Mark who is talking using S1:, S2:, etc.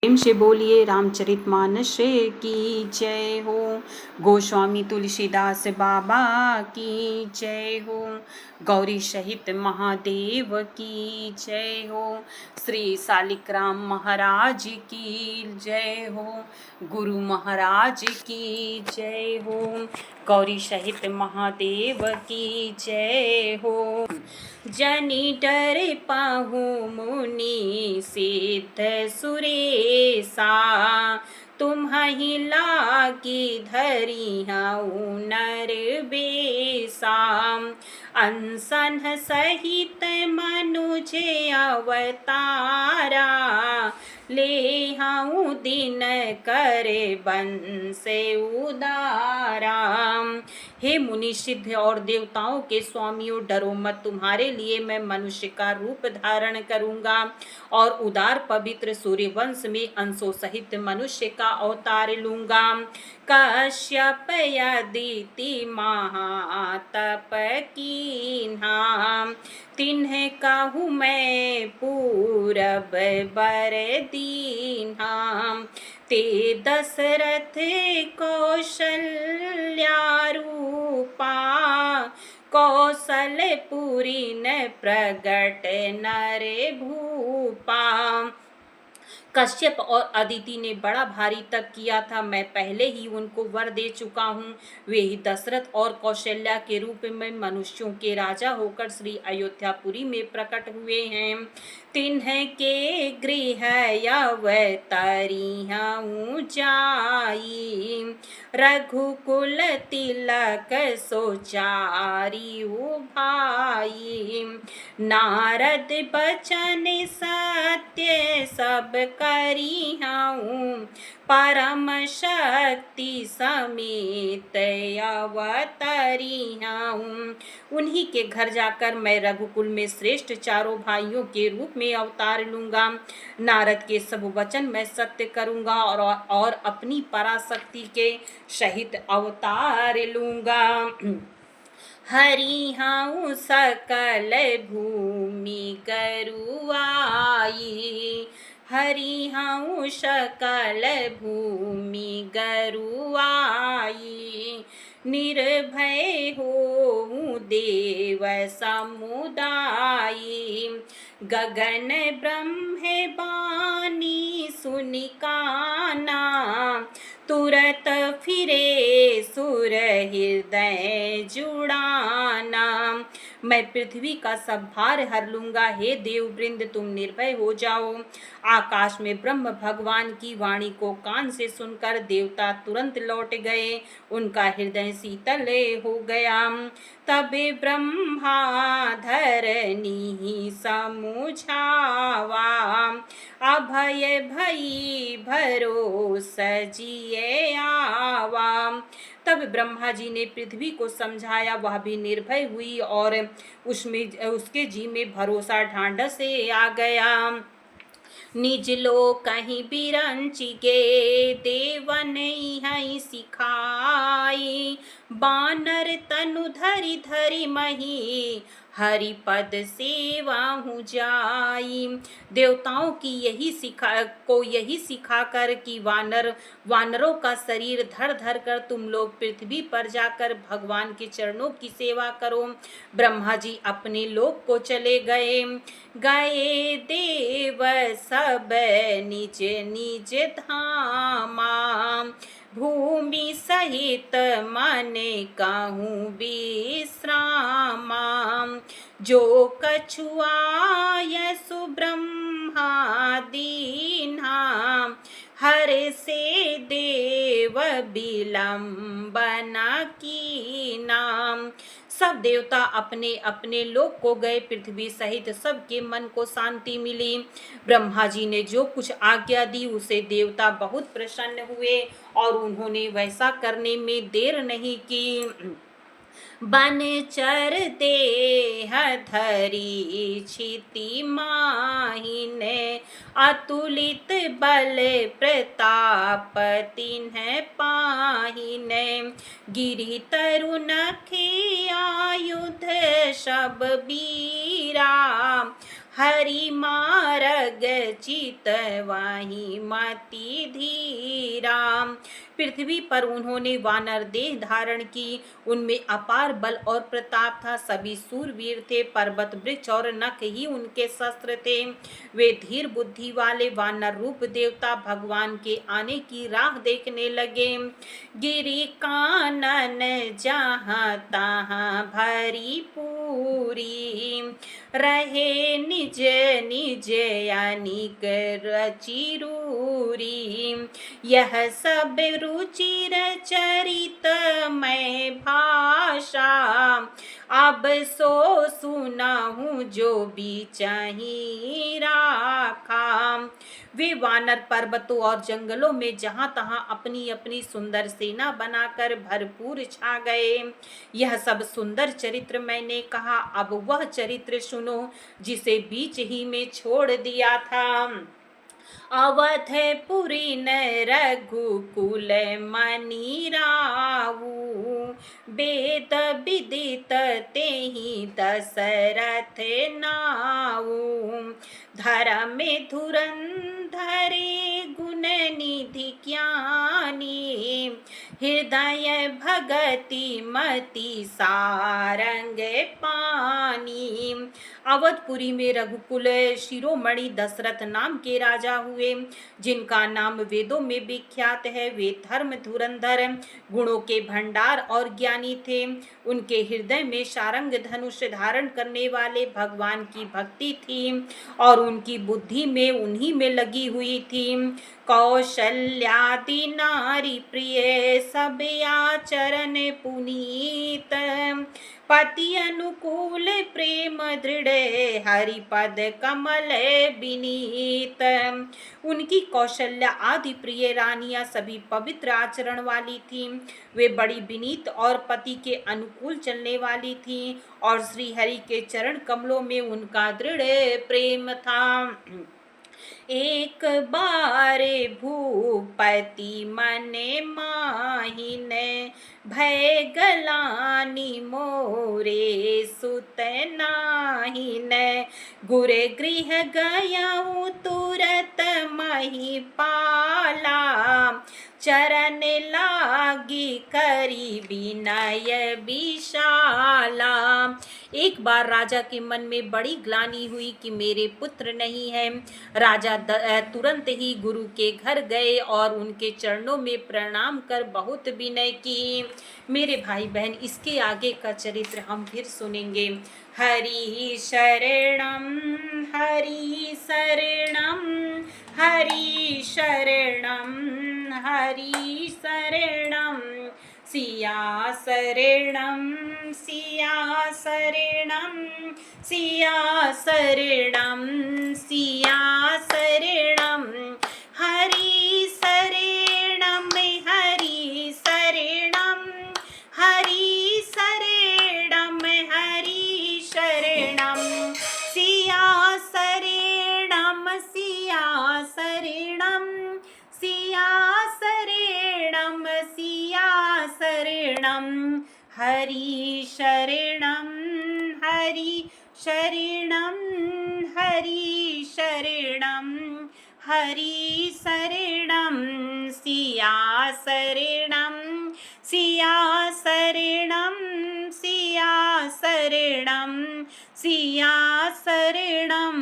S1: प्रेम से बोलिए रामचरितमानस की जय हो। गोस्वामी तुलसीदास बाबा की जय हो। गौरी सहित महादेव की जय हो। श्री शालिग्राम महाराज की जय हो। गुरु महाराज की जय हो। गौरी सहित महादेव की जय हो। जनि डर पाहु मुनि सिद्ध सुरेसा, तुम्हि लागी धरी हऊँ नर बेसा। अनशन सहित मनुज अवतारा, ले हऊँ दिन करे बंस उदारा। हे मुनि सिद्ध और देवताओं के स्वामियों, डरो मत, तुम्हारे लिए मैं मनुष्य का रूप धारण करूंगा और उदार पवित्र सूर्यवंश में अंशों सहित मनुष्य का अवतार लूंगा। कश्यप यदिति महातप कीन्हा, तिन्ह कहूँ मैं पूरब बर दीन्हा। ते दशरथ कौशल्या रूपा, कौशलपुरी न प्रगट नर भूपा। कश्यप और अदिति ने बड़ा भारी तप किया था, मैं पहले ही उनको वर दे चुका हूँ। वे ही दशरथ और कौशल्या के रूप में मनुष्यों के राजा होकर श्री अयोध्यापुरी में प्रकट हुए हैं। तिन्ह के गृह अवतरी हूँ जाई, रघुकुल तिलक सोचारी भाई। नारद बचन सत्य सब करी हूँ, परम शक्ति समेत अवतरी हूँ। उन्हीं के घर जाकर मैं रघुकुल में श्रेष्ठ चारों भाइयों के रूप में अवतार लूंगा। नारद के सब वचन मैं सत्य करूंगा और अपनी पराशक्ति के सहित अवतार लूंगा। हरि हूँ सकल भूमि गरुआई, हरि हूँ सकल भूमि गरुआई। निर्भय होऊँ देव समुदायी, गगन ब्रह्म बानी सुनिकाना। तुरत फिरे सुर हृदय जुड़ाना, मैं पृथ्वी का सब भार हर लूंगा। हे देव वृंद, तुम निर्भय हो जाओ। आकाश में ब्रह्म भगवान की वाणी को कान से सुनकर देवता तुरंत लौट गए, उनका हृदय शीतल हो गया। तबे ब्रह्मा धरनी समुझावा, अभय भई भरोस जिए आवा। तब ब्रह्मा जी ने पृथ्वी को समझाया, वह भी निर्भय हुई और उसके जी में भरोसा ढांढस से आ गया। निज लोक कहीं बिरंची गे, देवन हई सिखाई। बानर तनु धरि धरि मही, हरि पद सेवा हूँ जाई। देवताओं की यही सिखा कर कि वानरों का शरीर धर धर कर तुम लोग पृथ्वी पर जाकर भगवान के चरणों की सेवा करो। ब्रह्मा जी अपने लोक को चले गए। देव सब निज निज धामा, भूमि सहित मन कहूँ विश्रामा। जो कछुआ सुब्रह्मा दीन्हा, हर से देव विलंबन की नाम। सब देवता अपने अपने लोक को गए, पृथ्वी सहित सबके मन को शांति मिली। ब्रह्मा जी ने जो कुछ आज्ञा दी उसे देवता बहुत प्रसन्न हुए और उन्होंने वैसा करने में देर नहीं की। बन चर देह धरी क्षिति माहिन, अतुलित बल प्रताप तिन्ह पाहिन। गिरि तरुण के आयुध सब बीरा, हरि मारग चितवाहि मति धीरा। पृथ्वी पर उन्होंने वानर देह धारण की। उनमें अपार बल और प्रताप था। सभी सूरवीर थे। पर्वत, वृक्ष और नख ही उनके शस्त्र थे। वे धीर बुद्धि वाले वानर रूप देवता भगवान के आने की राह देखने लगे। गिरि कानन जहाँ तहाँ भरी पूरी, रहे निज निज अनिक रचिरूरी। यह सब रुचिर चरित मैं भाषा, अब सो सुनाहूँ जो भी चाही राखा। वे वानर पर्वतों और जंगलों में जहां तहां अपनी अपनी सुंदर सेना बनाकर भरपूर छा गए। यह सब सुंदर चरित्र मैंने कहा। अब वह चरित्र सुनो जिसे बीच ही में छोड़ दिया था। अवधपुरी न रघुकुल मनि राऊ, वेद विदित तेहि दशरथ नाऊ। धर्म धुरंधरे गुण निधि ज्ञानी, हृदय भगति मति सारंग पानी। अवधपुरी में रघुकुल शिरोमणि दशरथ नाम के राजा हुए, जिनका नाम वेदों में विख्यात है। वे धर्म धुरंधर, गुणों के भंडार और ज्ञानी थे। उनके हृदय में सारंग धनुष धारण करने वाले भगवान की भक्ति थी और उनकी बुद्धि में उन्हीं में लगी हुई थी। कौशल्यादि नारी प्रिय सब आचरण पुनीत, पति अनुकूल प्रेम दृढ़ हरिपद कमल विनीत। उनकी कौशल्या आदि प्रिय रानियां सभी पवित्र आचरण वाली थीं। वे बड़ी विनीत और पति के अनुकूल चलने वाली थीं और श्री हरि के चरण कमलों में उनका दृढ़ प्रेम था। एक बार भूपति मने माहिन, भय गलानी मोरे सुत नाहिन। गुर गृह गयऊँ तुरत महिपाला, चरण लागी करी विनय विशाला। एक बार राजा के मन में बड़ी ग्लानि हुई कि मेरे पुत्र नहीं है। राजा तुरंत ही गुरु के घर गए और उनके चरणों में प्रणाम कर बहुत विनय की। मेरे भाई बहन, इसके आगे का चरित्र हम फिर सुनेंगे। हरि शरणम हरि शरणम हरि शरणम हरि शरणम, सिया शरणम सिया शरणम सिया शरणम सिया शरणम, हरि शरणम हरि शरणम हरि शरणम हरि शरणम, सिया शरणम सिया शरणम सिया शरणम सिया शरणम, हरि शरणम हरि शरणम हरि शरणम हरि शरणम, सिया शरणम सिया शरणम सिया शरणम सिया शरणम।